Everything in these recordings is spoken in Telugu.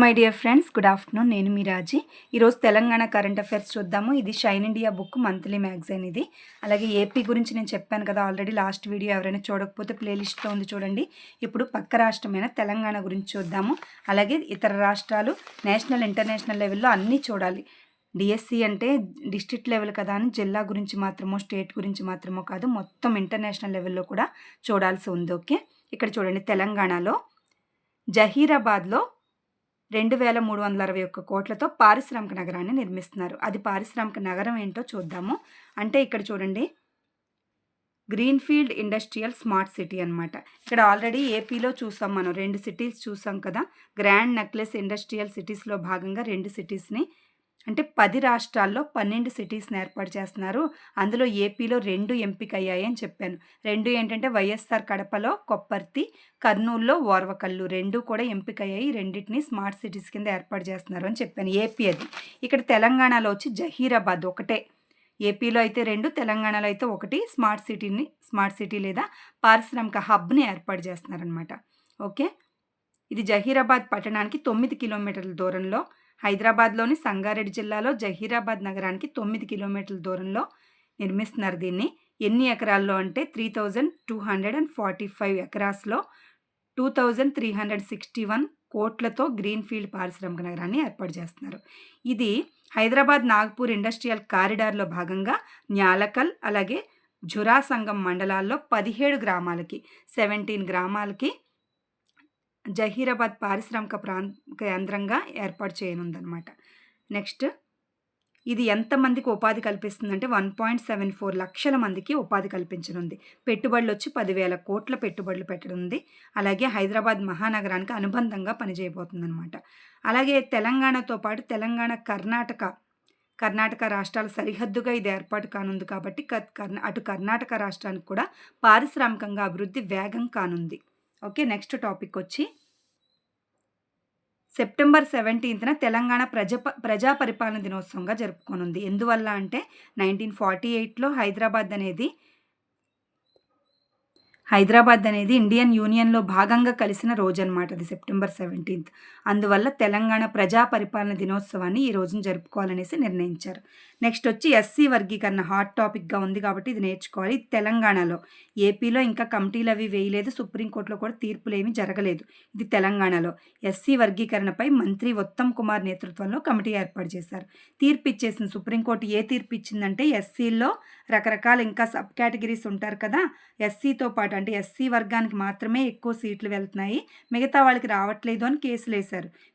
My dear friends, good afternoon. నేను మీ రాజీ. ఈరోజు తెలంగాణ కరెంట్ అఫైర్స్ చూద్దాము. ఇది shine India book monthly magazine ఇది. అలాగే ఏపీ గురించి నేను చెప్పాను కదా ఆల్రెడీ లాస్ట్ వీడియో. ఎవరైనా చూడకపోతే ప్లేలిస్ట్లో ఉంది చూడండి. ఇప్పుడు పక్క రాష్ట్రమైన తెలంగాణ గురించి చూద్దాము. అలాగే ఇతర రాష్ట్రాలు నేషనల్ ఇంటర్నేషనల్ లెవెల్లో అన్నీ చూడాలి. డిఎస్సి అంటే డిస్ట్రిక్ట్ లెవెల్ కదా అని జిల్లా గురించి మాత్రమో స్టేట్ గురించి మాత్రమో కాదు, మొత్తం ఇంటర్నేషనల్ లెవెల్లో కూడా చూడాల్సి ఉంది. ఓకే, ఇక్కడ చూడండి. తెలంగాణలో జహీరాబాద్లో 2361 కోట్లతో పారిశ్రామిక నగరాన్ని నిర్మిస్తున్నారు. అది పారిశ్రామిక నగరం ఏంటో చూద్దాము. అంటే ఇక్కడ చూడండి, గ్రీన్ఫీల్డ్ ఇండస్ట్రియల్ స్మార్ట్ సిటీ అనమాట. ఇక్కడ ఆల్రెడీ ఏపీలో చూసాం మనం, 2 సిటీస్ చూసాం కదా. గ్రాండ్ నెక్లెస్ ఇండస్ట్రియల్ సిటీస్లో భాగంగా 2 సిటీస్ని, అంటే 10 రాష్ట్రాల్లో 12 సిటీస్ని ఏర్పాటు చేస్తున్నారు. అందులో ఏపీలో 2 ఎంపిక అయ్యాయి అని చెప్పాను. 2 ఏంటంటే వైఎస్ఆర్ కడపలో కొప్పర్తి, కర్నూలులో ఓర్వకల్లు 2 కూడా ఎంపిక అయ్యాయి. రెండింటిని స్మార్ట్ సిటీస్ కింద ఏర్పాటు చేస్తున్నారు అని చెప్పాను. ఏపీ అది. ఇక్కడ తెలంగాణలో వచ్చి జహీరాబాద్ ఒకటే. ఏపీలో అయితే 2, తెలంగాణలో అయితే 1 స్మార్ట్ సిటీ లేదా పారిశ్రామిక హబ్ని ఏర్పాటు చేస్తున్నారనమాట. ఓకే, ఇది జహీరాబాద్ పట్టణానికి 9 కిలోమీటర్ల దూరంలో, హైదరాబాద్లోని సంగారెడ్డి జిల్లాలో జహీరాబాద్ నగరానికి 9 కిలోమీటర్ల దూరంలో నిర్మిస్తున్నారు దీన్ని. ఎన్ని ఎకరాల్లో అంటే 3245 ఎకరాస్లో 2361 కోట్లతో గ్రీన్ఫీల్డ్ పారిశ్రామిక నగరాన్ని ఏర్పాటు చేస్తున్నారు. ఇది హైదరాబాద్ నాగ్పూర్ ఇండస్ట్రియల్ కారిడార్లో భాగంగా న్యాలకల్ అలాగే జురాసంగం మండలాల్లో 17 గ్రామాలకి జహీరాబాద్ పారిశ్రామిక కేంద్రంగా ఏర్పాటు చేయనుందనమాట. నెక్స్ట్, ఇది ఎంతమందికి ఉపాధి కల్పిస్తుందంటే 1.74 లక్షల మందికి ఉపాధి కల్పించనుంది. పెట్టుబడులు వచ్చి 10,000 కోట్ల పెట్టుబడులు పెట్టనుంది. అలాగే హైదరాబాద్ మహానగరానికి అనుబంధంగా పనిచేయబోతుందన్నమాట. అలాగే తెలంగాణతో పాటు కర్ణాటక రాష్ట్రాల సరిహద్దుగా ఇది ఏర్పాటు కానుంది కాబట్టి అటు కర్ణాటక రాష్ట్రానికి కూడా పారిశ్రామికంగా అభివృద్ధి వేగం కానుంది. ఓకే, నెక్స్ట్ టాపిక్ వచ్చి సెప్టెంబర్ 17న తెలంగాణ ప్రజా పరిపాలన దినోత్సవంగా జరుపుకోనుంది. ఎందువల్ల అంటే 1948లో హైదరాబాద్ అనేది ఇండియన్ యూనియన్లో భాగంగా కలిసిన రోజు అనమాట. అది సెప్టెంబర్ 17. అందువల్ల తెలంగాణ ప్రజా పరిపాలన దినోత్సవాన్ని ఈ రోజున జరుపుకోవాలనేసి నిర్ణయించారు. నెక్స్ట్ వచ్చి ఎస్సీ వర్గీకరణ హాట్ టాపిక్గా ఉంది కాబట్టి ఇది నేర్చుకోవాలి. తెలంగాణలో, ఏపీలో ఇంకా కమిటీలు అవి వేయలేదు, సుప్రీంకోర్టులో కూడా తీర్పులు ఏమీ జరగలేదు. ఇది తెలంగాణలో ఎస్సీ వర్గీకరణపై మంత్రి ఉత్తమ్ కుమార్ నేతృత్వంలో కమిటీ ఏర్పాటు చేశారు. తీర్పు ఇచ్చేసింది సుప్రీంకోర్టు. ఏ తీర్పు ఇచ్చిందంటే ఎస్సీల్లో రకరకాల ఇంకా సబ్ కేటగిరీస్ ఉంటారు కదా, ఎస్సీతో పాటు అంటే ఎస్సీ వర్గానికి మాత్రమే ఎక్కువ సీట్లు వెళ్తున్నాయి, మిగతా వాళ్ళకి రావట్లేదు అని కేసులు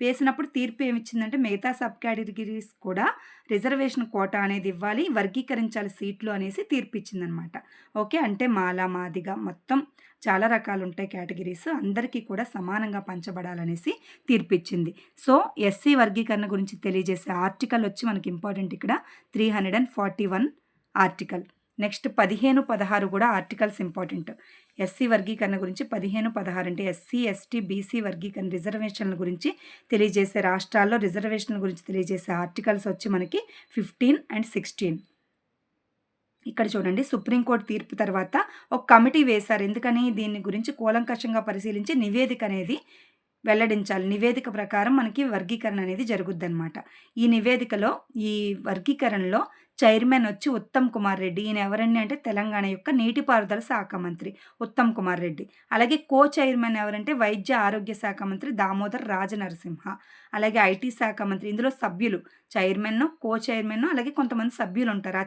వేసినప్పుడు తీర్పు ఏమిచ్చిందంటే మిగతా సబ్ కేటగిరీస్ కూడా రిజర్వేషన్ కోటా అనేది ఇవ్వాలి, వర్గీకరించాలి సీట్లు అనేసి తీర్పు ఇచ్చిందనమాట. ఓకే, అంటే మాల, మాదిగ మొత్తం చాలా రకాలు ఉంటాయి కేటగిరీస్, అందరికీ కూడా సమానంగా పంచబడాలనేసి తీర్పిచ్చింది. సో ఎస్సీ వర్గీకరణ గురించి తెలియజేసే ఆర్టికల్ వచ్చి మనకి ఇంపార్టెంట్ ఇక్కడ 341 ఆర్టికల్. నెక్స్ట్ 15, 16 కూడా ఆర్టికల్స్ ఇంపార్టెంట్. ఎస్సీ వర్గీకరణ గురించి 15, 16 అంటే ఎస్సీ, ఎస్టీ, బీసీ వర్గీకరణ రిజర్వేషన్ల గురించి తెలియజేసే, రాష్ట్రాల్లో రిజర్వేషన్ల గురించి తెలియజేసే ఆర్టికల్స్ వచ్చి మనకి 15 and 16. ఇక్కడ చూడండి, సుప్రీంకోర్టు తీర్పు తర్వాత ఒక కమిటీ వేశారు. ఎందుకని? దీని గురించి కూలంకషంగా పరిశీలించి నివేదిక అనేది వెల్లడించాలి. నివేదిక ప్రకారం మనకి వర్గీకరణ అనేది జరుగుద్దన్నమాట. ఈ వర్గీకరణలో చైర్మన్ వచ్చి ఉత్తమ్ కుమార్ రెడ్డి. ఈయన ఎవరండి అంటే తెలంగాణ యొక్క నీటిపారుదల శాఖ మంత్రి ఉత్తమ్ కుమార్ రెడ్డి. అలాగే కో చైర్మన్ ఎవరంటే వైద్య ఆరోగ్య శాఖ మంత్రి దామోదర్ రాజనరసింహ. అలాగే ఐటీ శాఖ మంత్రి. ఇందులో సభ్యులు చైర్మన్, కో చైర్మన్, అలాగే కొంతమంది సభ్యులు ఉంటారు.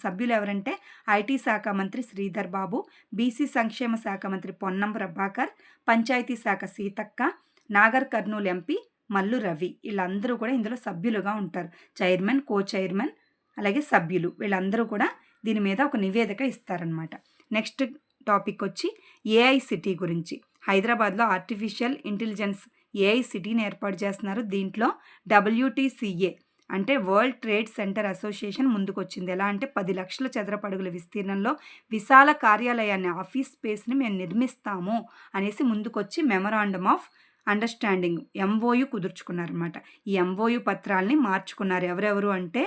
సభ్యులు ఎవరంటే ఐటీ శాఖ మంత్రి శ్రీధర్ బాబు, బీసీ సంక్షేమ శాఖ మంత్రి పొన్నం ప్రభాకర్, పంచాయతీ శాఖ సీతక్క, నాగర్ కర్నూలు ఎంపీ మల్లు రవి. వీళ్ళందరూ కూడా ఇందులో సభ్యులుగా ఉంటారు. చైర్మన్, కో చైర్మన్ అలాగే సభ్యులు వీళ్ళందరూ కూడా దీని మీద ఒక నివేదిక ఇస్తారనమాట. నెక్స్ట్ టాపిక్ వచ్చి ఏఐ సిటీ గురించి. హైదరాబాద్లో ఆర్టిఫిషియల్ ఇంటెలిజెన్స్ ఏఐ సిటీని ఏర్పాటు చేస్తున్నారు. దీంట్లో WTCA అంటే వరల్డ్ ట్రేడ్ సెంటర్ అసోసియేషన్ ముందుకొచ్చింది. ఎలా అంటే 10 లక్షల చదరపు అడుగుల విస్తీర్ణంలో విశాల కార్యాలయాన్ని, ఆఫీస్ స్పేస్ని మేము నిర్మిస్తాము అనేసి ముందుకొచ్చి మెమరాండమ్ ఆఫ్ అండర్స్టాండింగ్ MOU కుదుర్చుకున్నారనమాట. ఈ MOU పత్రాల్ని మార్చుకున్నారు. ఎవరెవరు అంటే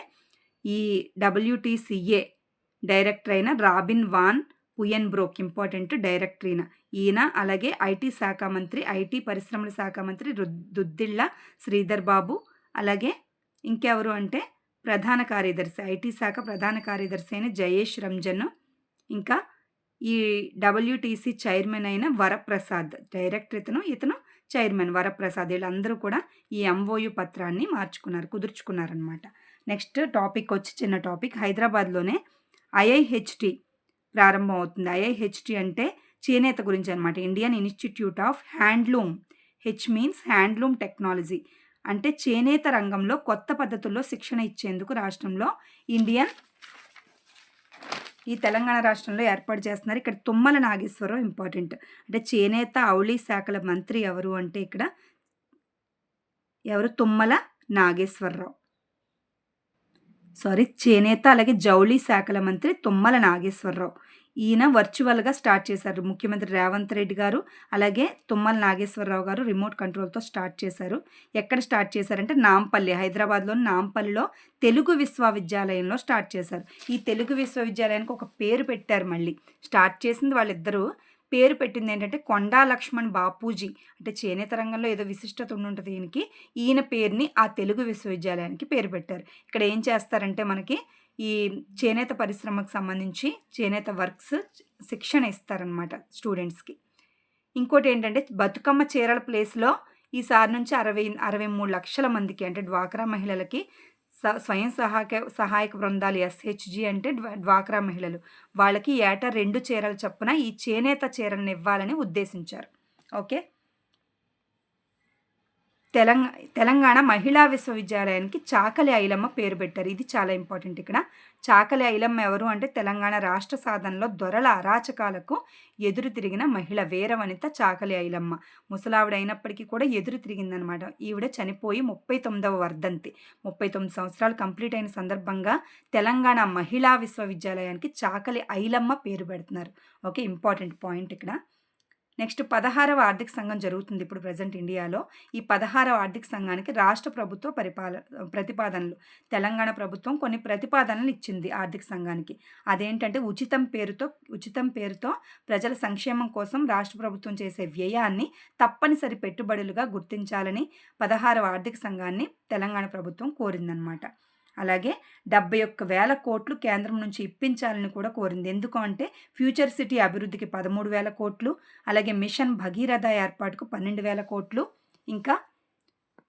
ఈ WTCA డైరెక్టర్ అయిన రాబిన్ వాన్ పుయెన్బ్రోక్ ఇంపార్టెంట్ డైరెక్టర్. ఈయన అలాగే ఐటీ శాఖ మంత్రి, ఐటీ పరిశ్రమల శాఖ మంత్రి దుద్దిళ్ళ శ్రీధర్ బాబు, అలాగే ఇంకెవరు అంటే ప్రధాన కార్యదర్శి, ఐటీ శాఖ ప్రధాన కార్యదర్శి అయిన జయేష్ రంజన్, ఇంకా ఈ డబ్ల్యూటీసీ చైర్మన్ అయిన వరప్రసాద్, డైరెక్టర్ ఇతను చైర్మన్ వరప్రసాద్. వీళ్ళందరూ కూడా ఈ ఎంఓయు పత్రాన్ని కుదుర్చుకున్నారనమాట. నెక్స్ట్ టాపిక్ వచ్చి చిన్న టాపిక్, హైదరాబాద్లోనే ఐఐహెచ్టి ప్రారంభం అవుతుంది. ఐఐహెచ్టి అంటే చేనేత గురించి అనమాట. Indian institute of handloom, H means handloom technology, అంటే చేనేత రంగంలో కొత్త పద్ధతుల్లో శిక్షణ ఇచ్చేందుకు రాష్ట్రంలో ఈ తెలంగాణ రాష్ట్రంలో ఏర్పాటు చేస్తున్నారు. ఇక్కడ తుమ్మల నాగేశ్వరరావు ఇంపార్టెంట్. అంటే చేనేత ఔళి శాఖల మంత్రి ఎవరు అంటే ఇక్కడ తుమ్మల నాగేశ్వరరావు. చేనేత అలాగే జౌళి శాఖల మంత్రి తుమ్మల నాగేశ్వరరావు. ఈయన వర్చువల్గా స్టార్ట్ చేశారు. ముఖ్యమంత్రి రేవంత్ రెడ్డి గారు అలాగే తుమ్మల నాగేశ్వరరావు గారు రిమోట్ కంట్రోల్తో స్టార్ట్ చేశారు. ఎక్కడ స్టార్ట్ చేశారంటే నాంపల్లి, హైదరాబాద్లోని నాంపల్లిలో తెలుగు విశ్వవిద్యాలయంలో స్టార్ట్ చేశారు. ఈ తెలుగు విశ్వవిద్యాలయానికి ఒక పేరు పెట్టారు. మళ్ళీ స్టార్ట్ చేసింది వాళ్ళిద్దరూ, పేరు పెట్టింది ఏంటంటే కొండా లక్ష్మణ్ బాపూజీ. అంటే చేనేత రంగంలో ఏదో విశిష్టత ఉంటుంది ఈయనకి. ఈయన పేరుని ఆ తెలుగు విశ్వవిద్యాలయానికి పేరు పెట్టారు. ఇక్కడ ఏం చేస్తారంటే మనకి ఈ చేనేత పరిశ్రమకు సంబంధించి చేనేత వర్క్స్ శిక్షణ ఇస్తారనమాట స్టూడెంట్స్కి. ఇంకోటి ఏంటంటే బతుకమ్మ చీరల ప్లేస్లో ఈసారి నుంచి 63 లక్షల మందికి, అంటే డ్వాక్రా మహిళలకి స్వయం సహాయక బృందాలు, ఎస్హెచ్జి అంటే డ్వాక్రా మహిళలు, వాళ్ళకి ఏటా 2 చీరల చొప్పున ఈ చేనేత చీరలను ఇవ్వాలని ఉద్దేశించారు. ఓకే. తెలంగాణ మహిళా విశ్వవిద్యాలయానికి చాకలి ఐలమ్మ పేరు పెట్టారు. ఇది చాలా ఇంపార్టెంట్. ఇక్కడ చాకలి ఐలమ్మ ఎవరు అంటే తెలంగాణ రాష్ట్ర సాధనలో దొరల అరాచకాలకు ఎదురు తిరిగిన మహిళ, వీరవనిత చాకలి ఐలమ్మ. ముసలావిడ అయినప్పటికీ కూడా ఎదురు తిరిగిందనమాట. ఈవిడ చనిపోయి 39వ వర్ధంతి, 39 సంవత్సరాలు కంప్లీట్ అయిన సందర్భంగా తెలంగాణ మహిళా విశ్వవిద్యాలయానికి చాకలి ఐలమ్మ పేరు పెడుతున్నారు. ఓకే, ఇంపార్టెంట్ పాయింట్ ఇక్కడ. నెక్స్ట్ 16వ ఆర్థిక సంఘం జరుగుతుంది ఇప్పుడు ప్రజెంట్ ఇండియాలో. ఈ 16వ ఆర్థిక సంఘానికి రాష్ట్ర ప్రభుత్వ ప్రతిపాదనలు, తెలంగాణ ప్రభుత్వం కొన్ని ప్రతిపాదనలు ఇచ్చింది ఆర్థిక సంఘానికి. అదేంటంటే ఉచితం పేరుతో ప్రజల సంక్షేమం కోసం రాష్ట్ర ప్రభుత్వం చేసే వ్యయాన్ని తప్పనిసరి పెట్టుబడులుగా గుర్తించాలని 16వ ఆర్థిక సంఘాన్ని తెలంగాణ ప్రభుత్వం కోరిందనమాట. అలాగే 71,000 కోట్లు కేంద్రం నుంచి ఇప్పించాలని కూడా కోరింది. ఎందుకు అంటే ఫ్యూచర్ సిటీ అభివృద్ధికి 13,000 కోట్లు, అలాగే మిషన్ భగీరథ ఏర్పాటుకు 12,000 కోట్లు, ఇంకా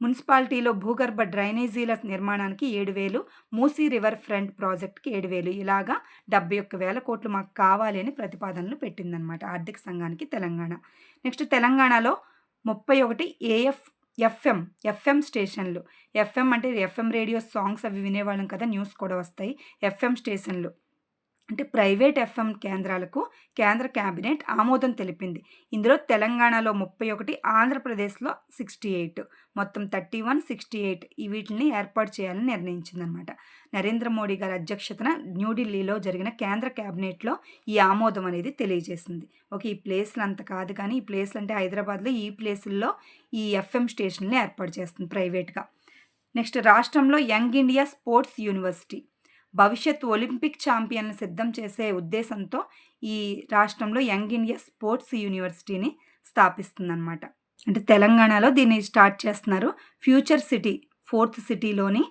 మున్సిపాలిటీలో భూగర్భ డ్రైనేజీల నిర్మాణానికి 7,000, మూసీ రివర్ ఫ్రంట్ ప్రాజెక్ట్కి 7,000, ఇలాగా 71,000 కోట్లు మాకు కావాలి అని ప్రతిపాదనలు పెట్టిందనమాట ఆర్థిక సంఘానికి తెలంగాణ. నెక్స్ట్ తెలంగాణలో 31 ఎఫ్ఎం స్టేషన్లు. ఎఫ్ఎం అంటే ఎఫ్ఎం రేడియో సాంగ్స్ అవి వినేవాళ్ళం కదా, న్యూస్ కూడా వస్తాయి. ఎఫ్ఎం స్టేషన్లు అంటే ప్రైవేట్ ఎఫ్ఎం కేంద్రాలకు కేంద్ర క్యాబినెట్ ఆమోదం తెలిపింది. ఇందులో తెలంగాణలో 31, ఆంధ్రప్రదేశ్లో 68, మొత్తం 31, 68 వీటిని ఏర్పాటు చేయాలని నిర్ణయించిందనమాట. నరేంద్ర మోడీ గారి అధ్యక్షతన న్యూఢిల్లీలో జరిగిన కేంద్ర క్యాబినెట్లో ఈ ఆమోదం అనేది తెలియజేసింది. ఓకే, ఈ ప్లేస్లు అంత కాదు కానీ ఈ ప్లేస్లు అంటే హైదరాబాద్లో ఈ ప్లేసుల్లో ఈ ఎఫ్ఎం స్టేషన్ని ఏర్పాటు చేస్తుంది ప్రైవేట్గా. నెక్స్ట్ రాష్ట్రంలో యంగ్ ఇండియా స్పోర్ట్స్ యూనివర్సిటీ, భవిష్యత్ ఒలింపిక్ ఛాంపియన్లు సిద్ధం చేసే ఉద్దేశంతో ఈ రాష్ట్రంలో యంగ్ ఇండియా స్పోర్ట్స్ యూనివర్సిటీని స్థాపిస్తుందన్నమాట. అంటే తెలంగాణలో దీన్ని స్టార్ట్ చేస్తున్నారు. ఫ్యూచర్ సిటీ 4th సిటీలోని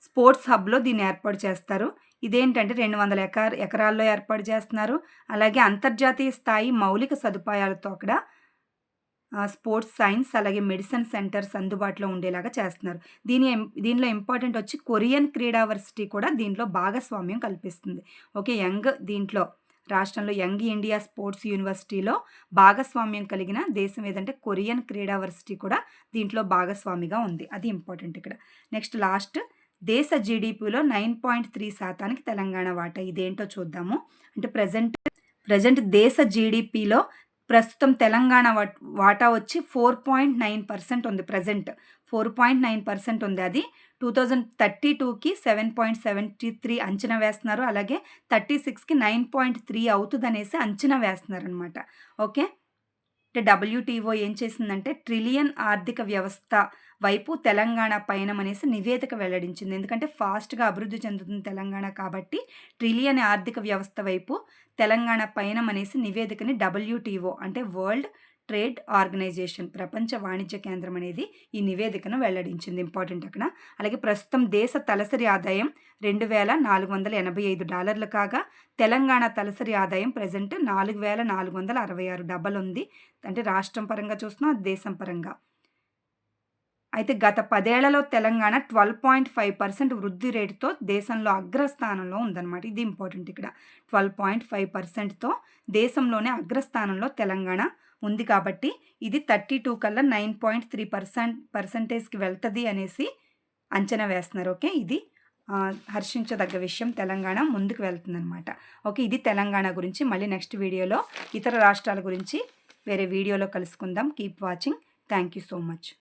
స్పోర్ట్స్ హబ్లో దీన్ని ఏర్పాటు చేస్తారు. ఇదేంటంటే 200 ఎకరాల్లో ఏర్పాటు చేస్తున్నారు. అలాగే అంతర్జాతీయ స్థాయి మౌలిక సదుపాయాలతో అక్కడ స్పోర్ట్స్ సైన్స్ అలాగే మెడిసిన్ సెంటర్స్ అందుబాటులో ఉండేలాగా చేస్తున్నారు. దీనిలో ఇంపార్టెంట్ వచ్చి కొరియన్ క్రీడా వర్సిటీ కూడా దీంట్లో భాగస్వామ్యం కల్పిస్తుంది. ఓకే, దీంట్లో రాష్ట్రంలో యంగ్ ఇండియా స్పోర్ట్స్ యూనివర్సిటీలో భాగస్వామ్యం కలిగిన దేశం ఏదంటే కొరియన్ క్రీడా వర్సిటీ కూడా దీంట్లో భాగస్వామిగా ఉంది. అది ఇంపార్టెంట్ ఇక్కడ. నెక్స్ట్ లాస్ట్, దేశ జీడిపిలో 9.3% తెలంగాణ వాటా. ఇదేంటో చూద్దాము. అంటే ప్రజెంట్ దేశ జీడిపిలో ప్రస్తుతం తెలంగాణ వాటా వచ్చి 4.9% ఉంది. ప్రజెంట్ 4.9% ఉంది. అది 2032కి 7.73 అంచనా వేస్తున్నారు. అలాగే 36కి 9.3 అవుతుంది అనేసి అంచనా వేస్తున్నారు అనమాట. ఓకే, అంటే డబ్ల్యూటీఓ ఏం చేసిందంటే ట్రిలియన్ ఆర్థిక వ్యవస్థ వైపు తెలంగాణ పయనం అనేసి నివేదిక వెల్లడించింది. ఎందుకంటే ఫాస్ట్‌గా అభివృద్ధి చెందుతుంది తెలంగాణ కాబట్టి ట్రిలియన్ ఆర్థిక వ్యవస్థ వైపు తెలంగాణ పయనం అనేసి నివేదికని WTO అంటే వరల్డ్ ట్రేడ్ ఆర్గనైజేషన్ ప్రపంచ వాణిజ్య కేంద్రం అనేది ఈ నివేదికను వెల్లడించింది. ఇంపార్టెంట్ అక్కడ. అలాగే ప్రస్తుతం దేశ తలసరి ఆదాయం $2,485 కాగా తెలంగాణ తలసరి ఆదాయం ప్రెజెంట్ $4,466 ఉంది. అంటే రాష్ట్రం పరంగా చూసినా దేశం పరంగా. అయితే గత 10 ఏళ్లలో తెలంగాణ 12.5% వృద్ధి రేటుతో దేశంలో అగ్రస్థానంలో ఉందన్నమాట. ఇది ఇంపార్టెంట్ ఇక్కడ. 12.5%తో దేశంలోనే అగ్రస్థానంలో తెలంగాణ ఉంది కాబట్టి ఇది 32 కల్లా 9.3%కి వెళ్తది అనేసి అంచనా వేస్తున్నారు. ఓకే. ఇది హర్షించదగ్గ విషయం. తెలంగాణ ముందుకు వెళ్తుందనమాట. ఓకే. ఇది తెలంగాణ గురించి. మళ్ళీ నెక్స్ట్ వీడియోలో ఇతర రాష్ట్రాల గురించి వేరే వీడియోలో కలుసుకుందాం. Keep watching. Thank you so much.